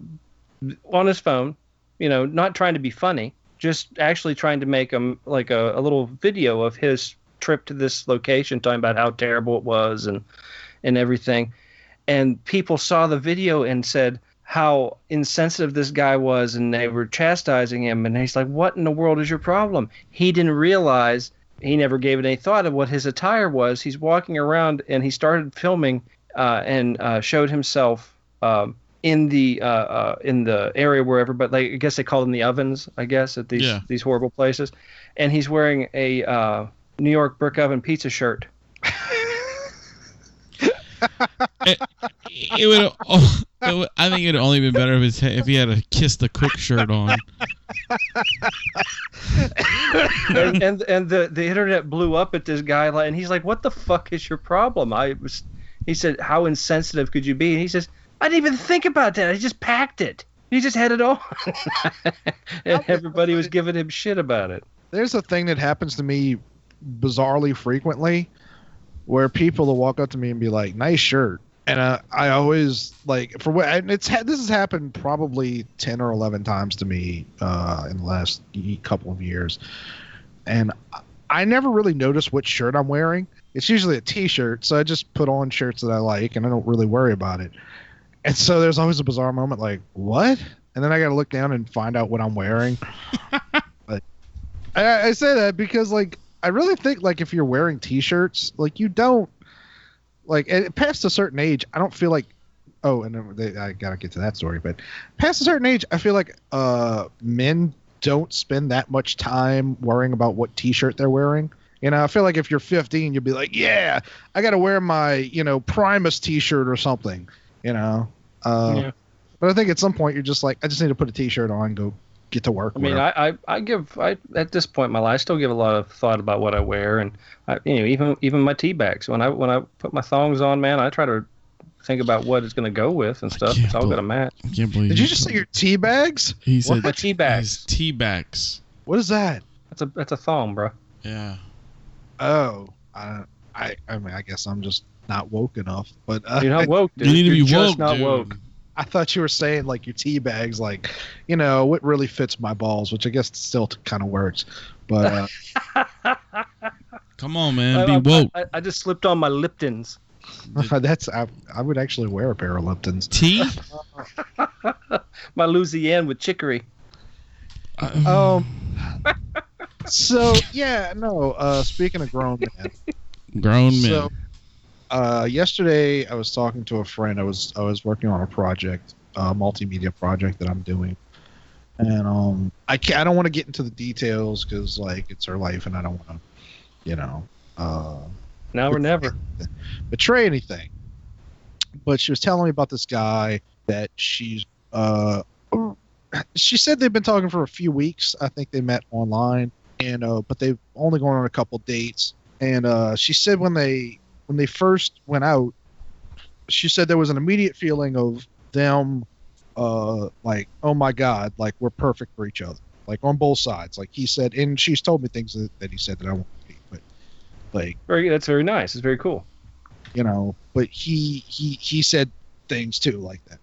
on his phone, you know, not trying to be funny, just actually trying to make like a little video of his trip to this location, talking about how terrible it was and everything. And people saw the video and said how insensitive this guy was, and they were chastising him. And he's like, what in the world is your problem? He didn't realize, he never gave it any thought of what his attire was. He's walking around, and he started filming and showed himself in the area wherever, but like, I guess they call them the ovens, I guess, at these horrible places. And he's wearing a New York brick oven pizza shirt. I think it'd only been better if he had a Kiss the Cook shirt on. And the internet blew up at this guy, and he's like, "What the fuck is your problem?" he said, how insensitive could you be? And he says, I didn't even think about that. I just packed it. He just had it on. And everybody was giving him shit about it. There's a thing that happens to me bizarrely frequently where people will walk up to me and be like, nice shirt. And I always like this has happened probably 10 or 11 times to me in the last couple of years. And I never really notice what shirt I'm wearing. It's usually a t-shirt. So I just put on shirts that I like and I don't really worry about it. And so there's always a bizarre moment like, what? And then I got to look down and find out what I'm wearing. But I say that because like, I really think like if you're wearing t-shirts, like you don't, like past a certain age, I don't feel like. Oh, and I gotta get to that story. But past a certain age, I feel like men don't spend that much time worrying about what T-shirt they're wearing. You know, I feel like if you're 15, you'll be like, yeah, I gotta wear my Primus T-shirt or something. Yeah. But I think at some point you're just like, I just need to put a T-shirt on and go get to work. I mean, I at this point in my life, I still give a lot of thought about what I wear, and even my tea bags. When I put my thongs on, man, I try to think about what it's going to go with and stuff. It's all going to match. I can't believe. Did you just say your tea bags? He said my tea bags. Tea bags. What is that? That's a thong, bro. Yeah. Oh, I mean, I guess I'm just not woke enough. But you're not woke, dude. You need to You're be just woke, not dude. woke. I thought you were saying like your tea bags, like, what really fits my balls, which I guess still kind of works. But come on, man, be woke. I just slipped on my Liptons. I would actually wear a pair of Liptons. Tea? My Louisiana with chicory. So yeah, no. Speaking of grown men, So, yesterday I was talking to a friend. I was working on a project, a multimedia project that I'm doing, and I don't want to get into the details because like it's her life, and I don't want to, now or never betray anything. But she was telling me about this guy that she said they've been talking for a few weeks. I think they met online, and but they've only gone on a couple dates. And she said when they first went out, she said there was an immediate feeling of them like, oh my God, like we're perfect for each other, like on both sides. Like he said, and she's told me things that he said that I won't repeat, but like that's very nice. It's very cool. But he said things too like that,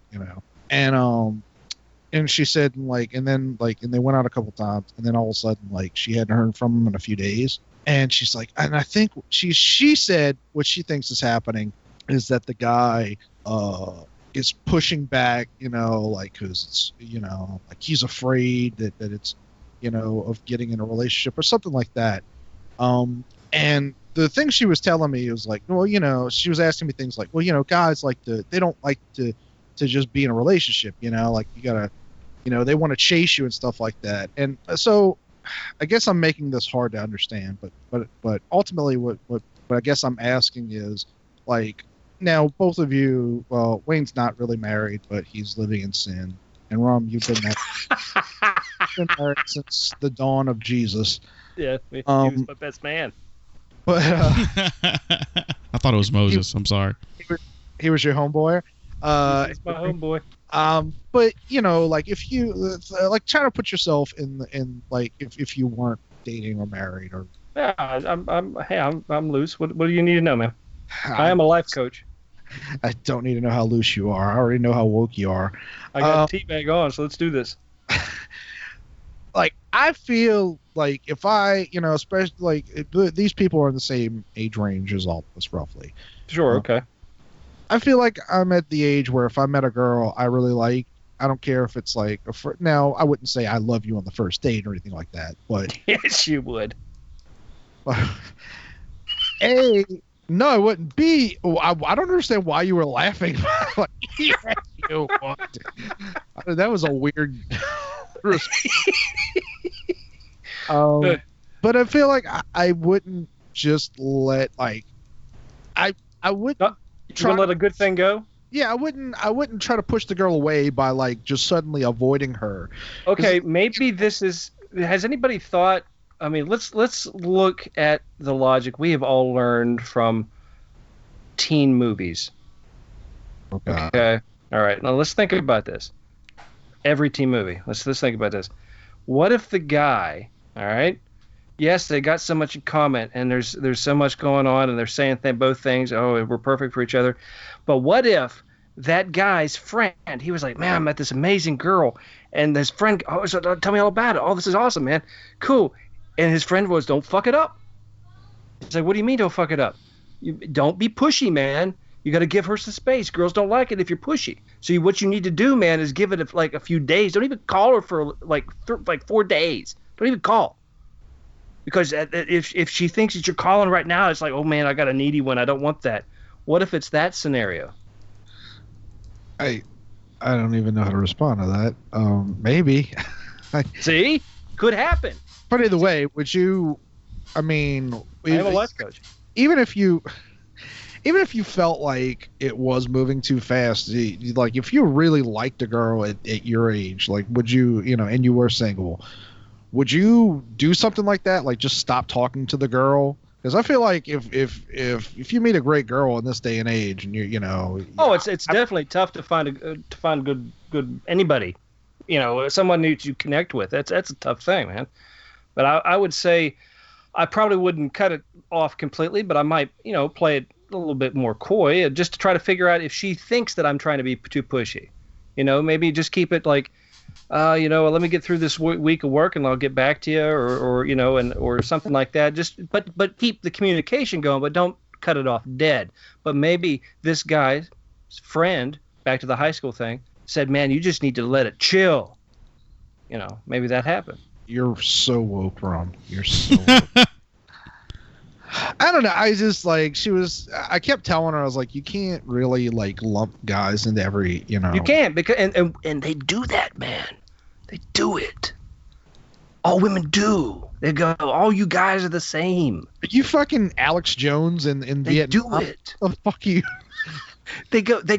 and she said and they went out a couple times, and then all of a sudden like she hadn't heard from him in a few days. And she's like, and I think she said what she thinks is happening is that the guy is pushing back, like, cause it's, like he's afraid that it's, of getting in a relationship or something like that. And the thing she was telling me was like, well, she was asking me things like, well, guys like they don't like to just be in a relationship, like you gotta, they want to chase you and stuff like that. And so I guess I'm making this hard to understand, but ultimately what I guess I'm asking is like, now both of you, well, Wayne's not really married, but he's living in sin. And Rum, you've been married since the dawn of Jesus. Yeah, he was my best man. But I thought it was Moses. I'm sorry. He was your homeboy. He's my homeboy. But like if you like try to put yourself in like if you weren't dating or married or yeah, I'm loose. What do you need to know, man? I am a life coach. I don't need to know how loose you are. I already know how woke you are. I got a teabag on, so let's do this. Like I feel like if I, especially like these people are in the same age range as all of us roughly. Sure. Okay. I feel like I'm at the age where if I met a girl I really like, I don't care if it's like now I wouldn't say I love you on the first date or anything like that, but yes, you would. A, no, it wouldn't. B, I don't understand why you were laughing. Like, yeah, you would. That was a weird. But I feel like I wouldn't just let like I wouldn't. You gonna let a good thing go? Yeah, I wouldn't try to push the girl away by like just suddenly avoiding her. Okay, maybe this is. Has anybody thought? I mean, let's look at the logic we have all learned from teen movies. Okay. Okay. All right. Now let's think about this. Every teen movie. Let's think about this. What if the guy, all right? Yes, they got so much in common, and there's so much going on, and they're saying both things. Oh, we're perfect for each other. But what if that guy's friend, he was like, man, I met this amazing girl, and his friend, oh, so tell me all about it. Oh, this is awesome, man. Cool. And his friend was, don't fuck it up. He's like, what do you mean don't fuck it up? Don't be pushy, man. You got to give her some space. Girls don't like it if you're pushy. So what you need to do, man, is give it like a few days. Don't even call her for like 4 days. Don't even call. Because if she thinks that you're calling right now, it's like, oh, man, I got a needy one. I don't want that. What if it's that scenario? I don't even know how to respond to that. Maybe. See? Could happen. But either way, would you, I mean... I am a life coach. Even if you felt like it was moving too fast, like if you really liked a girl at your age, like would you, and you were single, would you do something like that? Like just stop talking to the girl? Because I feel like if you meet a great girl in this day and age, and it's definitely tough to find good anybody, someone that you connect with. That's a tough thing, man. But I would say I probably wouldn't cut it off completely, but I might play it a little bit more coy, just to try to figure out if she thinks that I'm trying to be too pushy. Maybe just keep it like, let me get through this week of work and I'll get back to you, or something like that. Just but keep the communication going, but don't cut it off dead. But maybe this guy's friend, back to the high school thing, said, man, you just need to let it chill. Maybe that happened. You're so woke, Ron. You're so woke. I don't know. I just I kept telling her, I was like, you can't really like lump guys into every, You can't, because and they do that, man. They do it. All women do. They go, all you guys are the same. Are you fucking Alex Jones in Vietnam? They do it. Oh, fuck you. They go. They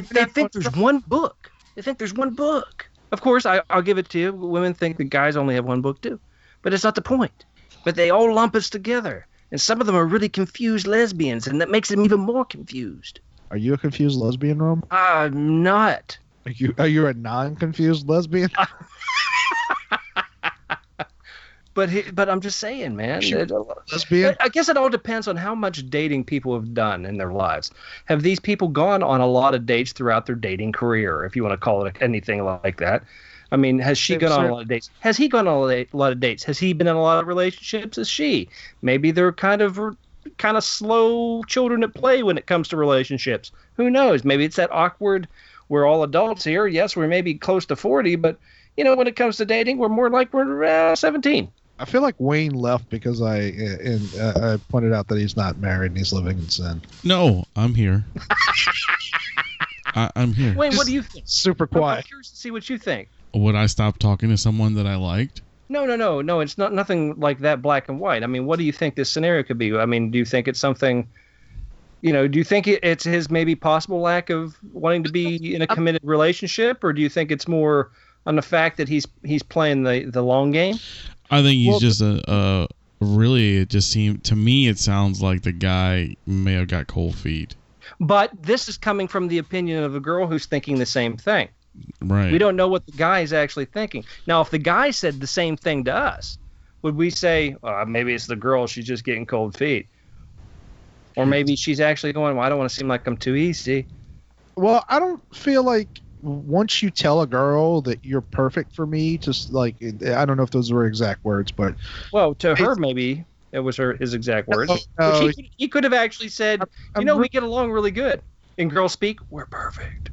think there's one book. They think there's one book. Of course, I'll give it to you. Women think that guys only have one book too, but it's not the point. But they all lump us together, and some of them are really confused lesbians, and that makes them even more confused. Are you a confused lesbian, Rome? I'm not. Are you a non-confused lesbian? But I'm just saying, man. Lesbian? I guess it all depends on how much dating people have done in their lives. Have these people gone on a lot of dates throughout their dating career, if you want to call it anything like that? I mean, has she gone on a lot of dates? Has he gone on a lot of dates? Has he been in a lot of relationships? Has she? Maybe they're kind of slow children at play when it comes to relationships. Who knows? Maybe it's that awkward, we're all adults here. Yes, we're maybe close to 40, but, when it comes to dating, we're more like we're 17. I feel like Wayne left because I pointed out that he's not married and he's living in sin. No, I'm here. I'm here. Wayne, what do you think? Super quiet. I'm curious to see what you think. Would I stop talking to someone that I liked? No. It's nothing like that black and white. I mean, what do you think this scenario could be? I mean, do you think it's something, do you think it's his maybe possible lack of wanting to be in a committed relationship, or do you think it's more on the fact that he's playing the long game? I think he's just really, it just seemed, to me, it sounds like the guy may have got cold feet. But this is coming from the opinion of a girl who's thinking the same thing. Right. We don't know what the guy is actually thinking. Now, if the guy said the same thing to us, would we say, maybe it's the girl, she's just getting cold feet? Or maybe she's actually going, well, I don't want to seem like I'm too easy. Well, I don't feel like once you tell a girl that you're perfect for me, just like, I don't know if those were exact words, but... Well, to her, maybe it was his exact words. No, he could have actually said, we get along really good. In girl speak, we're perfect.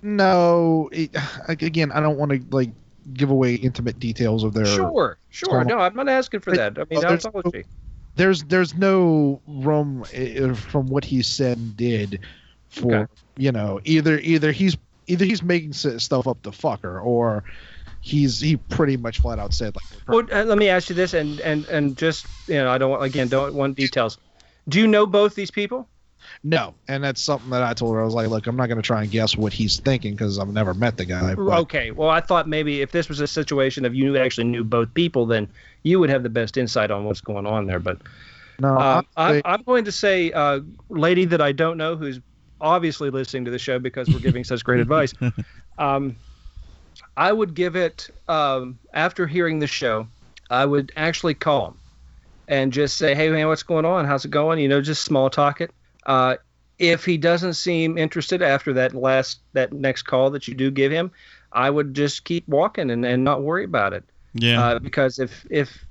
No, again, I don't want to give away intimate details of their. Sure. No, I'm not asking for that. I mean, that's apology. There's no room from what he said and did for either he's making stuff up to fuck her, or he pretty much flat out said Well, let me ask you this, and just I don't want details. Do you know both these people? No, and that's something that I told her. I was like, look, I'm not going to try and guess what he's thinking because I've never met the guy. But... Okay, well, I thought maybe if this was a situation of you actually knew both people, then you would have the best insight on what's going on there. But no, I'm going to say lady that I don't know who's obviously listening to the show because we're giving such great advice. I would give it, after hearing the show, I would actually call him and just say, hey, man, what's going on? How's it going? Just small talk it. If he doesn't seem interested after that next call that you do give him, I would just keep walking and not worry about it. Yeah. Because if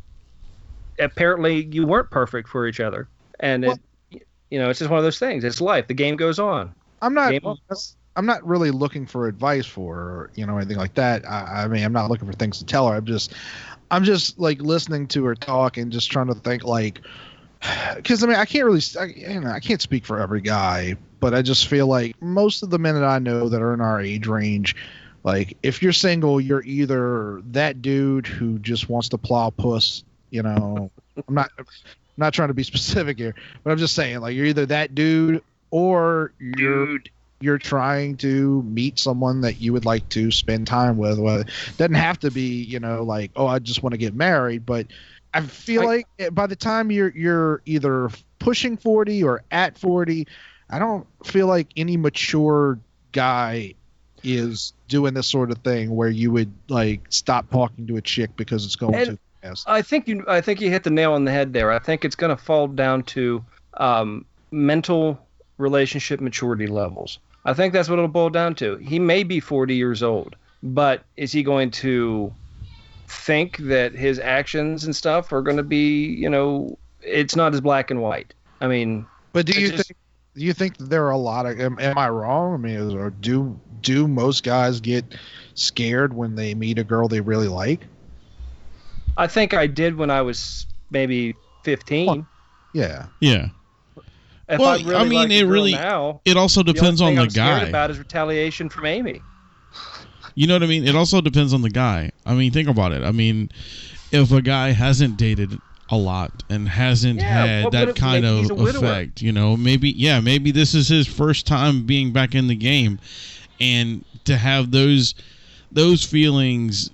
apparently you weren't perfect for each other, and it's just one of those things. It's life. The game goes on. I'm not really looking for advice for her, or anything like that. I mean, I'm not looking for things to tell her. I'm just like listening to her talk and just trying to think, like, because I mean, I can't speak for every guy, but I just feel like most of the men that I know that are in our age range, like, if you're single, you're either that dude who just wants to plow puss. I'm not trying to be specific here, but I'm just saying, like, you're either that dude or you're trying to meet someone that you would like to spend time with. Well, it doesn't have to be, like, oh, I just want to get married, but I feel like by the time you're either pushing 40 or at 40, I don't feel like any mature guy is doing this sort of thing where you would, like, stop talking to a chick because it's going too fast. I think you hit the nail on the head there. I think it's going to fall down to mental relationship maturity levels. I think that's what it'll boil down to. He may be 40 years old, but is he going to think that his actions and stuff are going to be, it's not as black and white? I mean, but do you think that there are a lot of, am I wrong? I mean, or do most guys get scared when they meet a girl they really like? I think I did when I was maybe 15. Well, yeah. Yeah. If Well, I really I mean, like a it girl really, now, it also depends on the I'm guy. scared about is retaliation from Amy. You know what I mean? It also depends on the guy. I mean, think about it. I mean, if a guy hasn't dated a lot and hasn't had that kind of effect, maybe this is his first time being back in the game, and to have those feelings,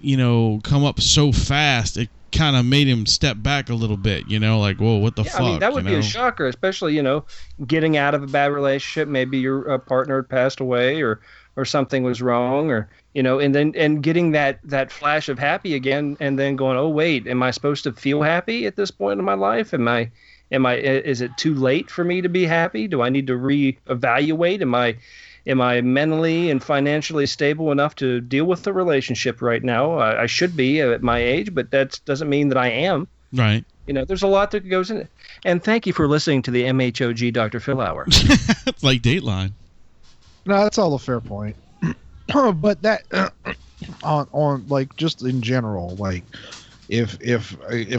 come up so fast, it kind of made him step back a little bit, like, whoa, what the fuck? I mean, that would be a shocker, especially, getting out of a bad relationship. Maybe your partner had passed away or something was wrong, or, and getting that flash of happy again, and then going, oh, wait, am I supposed to feel happy at this point in my life? Is it too late for me to be happy? Do I need to reevaluate? Am I mentally and financially stable enough to deal with the relationship right now? I should be at my age, but that doesn't mean that I am. Right. There's a lot that goes in it. And thank you for listening to the MHOG Dr. Phil Hour. It's like Dateline. No, that's all a fair point. But that on like, just in general, like, if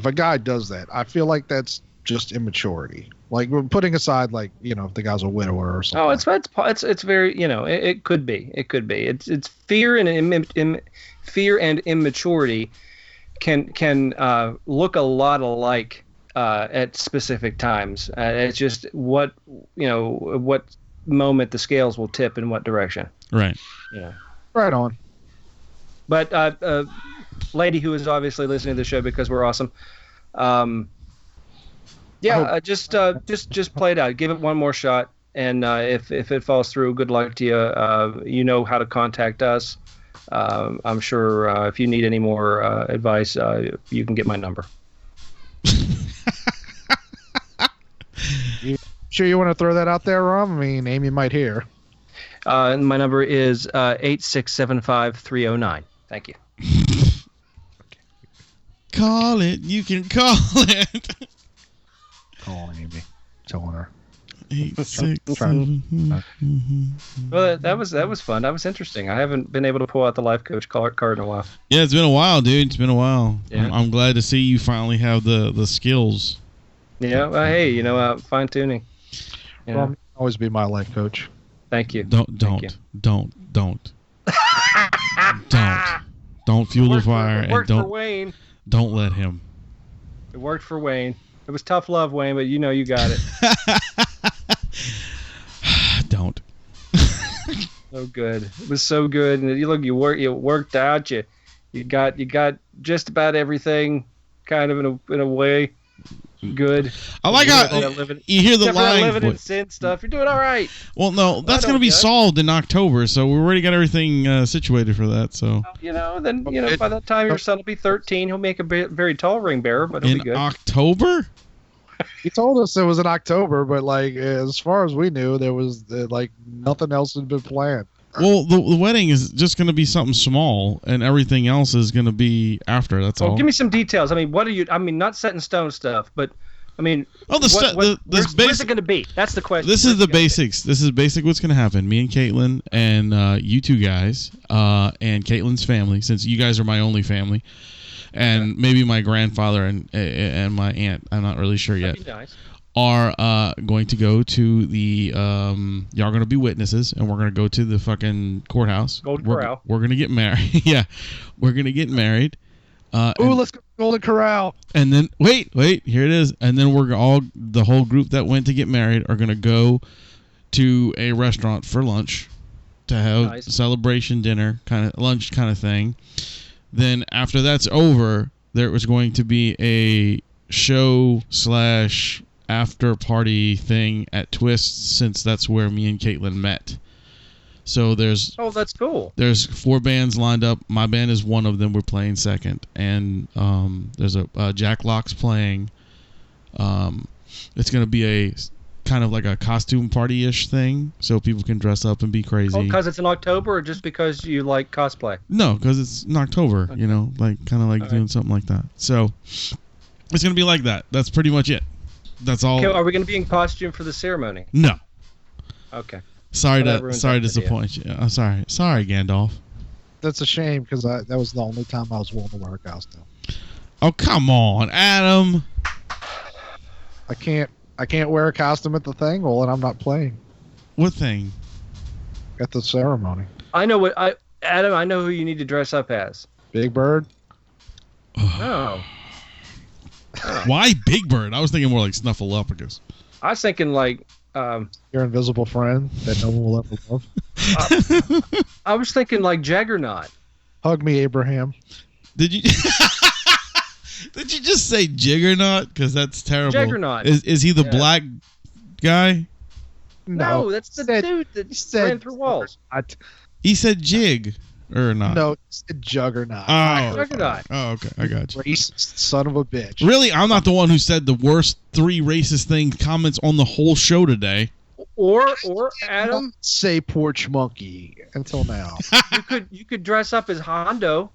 a guy does that, I feel like that's just immaturity. Like, we're putting aside, like, if the guy's a widower or something. Oh, it's very, it could be. It's fear and immaturity can look a lot alike at specific times. It's just what moment the scales will tip in what direction. Right. Yeah. Right on. But lady who is obviously listening to the show because we're awesome. Just play it out. Give it one more shot, and if it falls through, good luck to you. You know how to contact us. I'm sure if you need any more advice, you can get my number. You sure you want to throw that out there, Rom? I mean, Amy might hear. My number is 8675309. Thank you. Call it. You can call it. Calling Amy, telling her. 867. Well, that was fun. That was interesting. I haven't been able to pull out the life coach card in a while. Yeah, it's been a while, dude. It's been a while. Yeah. I'm glad to see you finally have the skills. Yeah. Well, hey, fine tuning. Well, always be my life coach. Thank you. Don't fuel the fire, and for Wayne. Don't let him. It worked for Wayne. It was tough love, Wayne, but you got it. Don't. So good. It was so good, and you worked out. You got just about everything, kind of in a way. Good. I like You're how not living- you hear the except for that line. living in sin stuff. You're doing all right. Well, no, that's I going to don't be judge. solved in October, so we already got everything situated for that. So Then by that time your son will be 13. He'll make a very tall ring bearer, but he'll in be good. October. He told us it was in October, but like as far as we knew, there was like nothing else had been planned. Well, the wedding is just going to be something small, and everything else is going to be after. That's all. Give me some details. I mean, what are you? I mean, not set in stone stuff, but I mean, where's it going to be? That's the question. This is the basics. This is basic what's going to happen. Me and Caitlin and you two guys and Caitlin's family, since you guys are my only family, and maybe my grandfather and my aunt. I'm not really sure yet. That'd be nice. Are going to go to the y'all going to be witnesses, and we're going to go to the fucking courthouse. Golden Corral. We're going to get married. Yeah, we're going to get married. Let's go to Golden Corral. And then wait, here it is. And then the whole group that went to get married are going to go to a restaurant for lunch to have celebration dinner, lunch kind of thing. Then after that's over, there was going to be a show / after party thing at Twist, since that's where me and Caitlin met. So that's cool. There's 4 bands lined up. My band is one of them. We're playing second, and there's a Jack Locks playing. It's gonna be a kind of like a costume party-ish thing, so people can dress up and be crazy. Because it's in October, or just because you like cosplay? No, because it's in October. Okay. Doing something like that. So it's gonna be like that. That's pretty much it. That's all. Okay, are we gonna be in costume for the ceremony? No. Okay. Sorry to disappoint you. I'm sorry, Gandalf. That's a shame because that was the only time I was willing to wear a costume. Oh, come on, Adam. I can't wear a costume at the thing. Well, and I'm not playing. What thing? At the ceremony. Adam, I know who you need to dress up as. Big Bird. Oh. Why Big Bird? I was thinking more like Snuffleupagus. I was thinking like your invisible friend that no one will ever love. I was thinking like Juggernaut. Hug me, Abraham. Did you Did you just say Juggernaut? Because that's terrible. Juggernaut. Is he the black guy? No, that's the dude that ran through walls. He said Jig. Or not? No, it's a Juggernaut. Oh, Juggernaut. Oh, okay. I got you. Racist son of a bitch. Really? I'm not the one who said the worst 3 racist comments on the whole show today. Or Adam, say porch monkey until now. you could dress up as Hondo.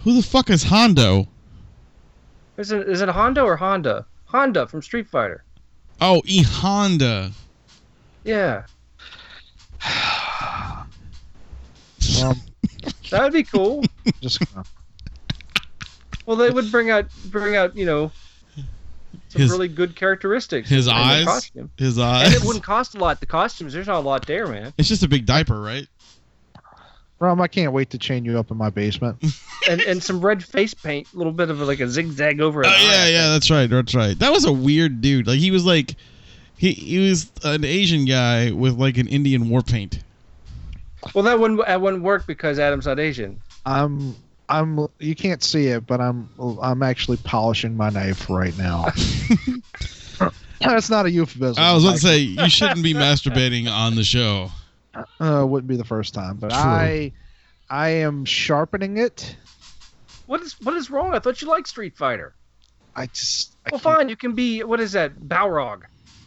Who the fuck is Hondo? Is it Hondo or Honda? Honda from Street Fighter. Oh, Honda. Yeah. That would be cool. Well, they would bring out some really good characteristics. His eyes. And it wouldn't cost a lot. The costumes, there's not a lot there, man. It's just a big diaper, right? Rom, I can't wait to chain you up in my basement. and some red face paint, a little bit of like a zigzag over it. Yeah, that's right. That was a weird dude. Like he was like he was an Asian guy with like an Indian war paint. Well, that wouldn't work because Adam's not Asian. You can't see it, but I'm actually polishing my knife right now. That's not a euphemism. I was about to say you shouldn't be masturbating on the show. Wouldn't be the first time, but True. I am sharpening it. What is wrong? I thought you liked Street Fighter. Fine. You can be, what is that, Balrog.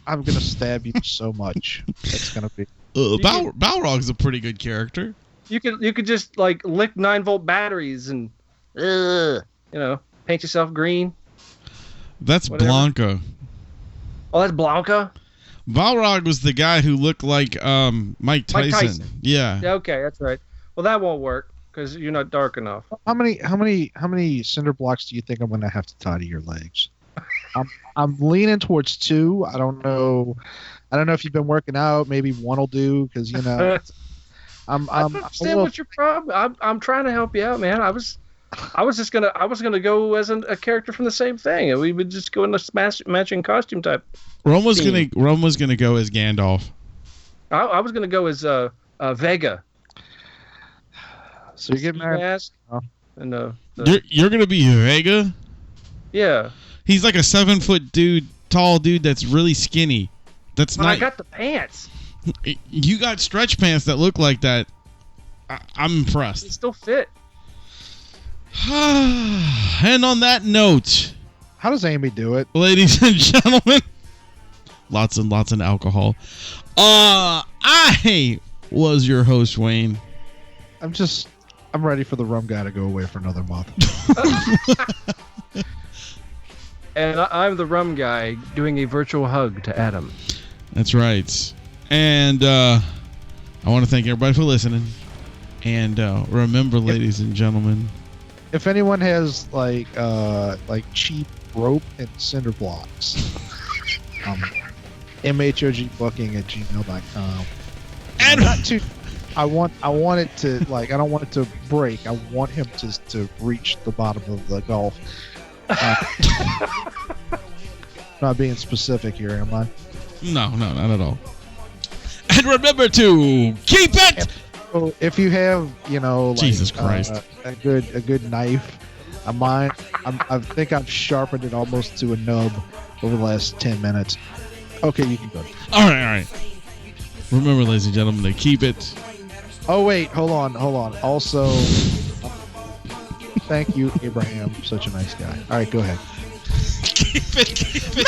I'm gonna stab you so much. It's gonna be. Balrog's a pretty good character. You could just like lick 9-volt batteries and paint yourself green. That's Whatever. Blanca. Oh, that's Blanca. Balrog was the guy who looked like Mike Tyson. Yeah. Yeah. Okay, that's right. Well, that won't work because you're not dark enough. How many cinder blocks do you think I'm gonna have to tie to your legs? I'm leaning towards 2. I don't know if you've been working out. Maybe 1 will do because I don't understand what's your problem. I'm trying to help you out, man. I was gonna go as a character from the same thing, and we would just go in the matching costume type. Rome was gonna go as Gandalf. I was gonna go as Vega. So you get married. And You're gonna be Vega. Yeah. He's like a 7-foot dude, tall dude that's really skinny. That's But not. I got the pants. You got stretch pants that look like that. I'm They impressed. still fit. And on that note, How does Amy do it? ladies and gentlemen, lots and lots of alcohol. I was your host, Wayne. I'm ready for the rum guy to go away for another month. And I'm the rum guy doing a virtual hug to Adam. That's right. And I want to thank everybody for listening. And remember, ladies and gentlemen, If anyone has like cheap rope and cinder blocks, mhogbooking@gmail.com. And- Not too. I want it to like. I don't want it to break. I want him to reach the bottom of the gulf. Not being specific here, am I? no, not at all. And remember to keep it. So if you have, like, Jesus Christ. a good knife, I think I've sharpened it almost to a nub over the last 10 minutes. Okay, you can go. All right. Remember, ladies and gentlemen, to keep it. Oh wait, hold on. Also, thank you, Abraham. Such a nice guy. All right, go ahead. Keep it. Metal!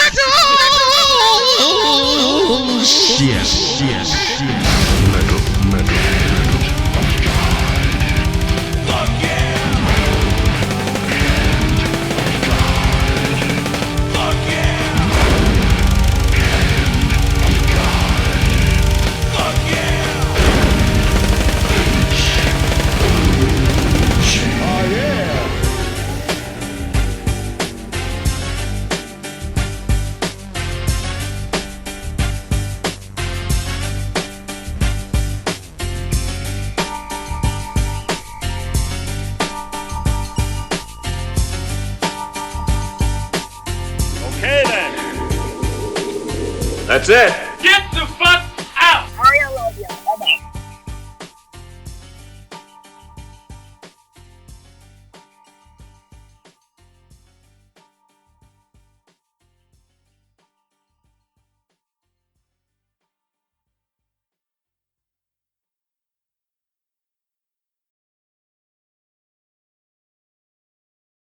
Okay then. That's it. Get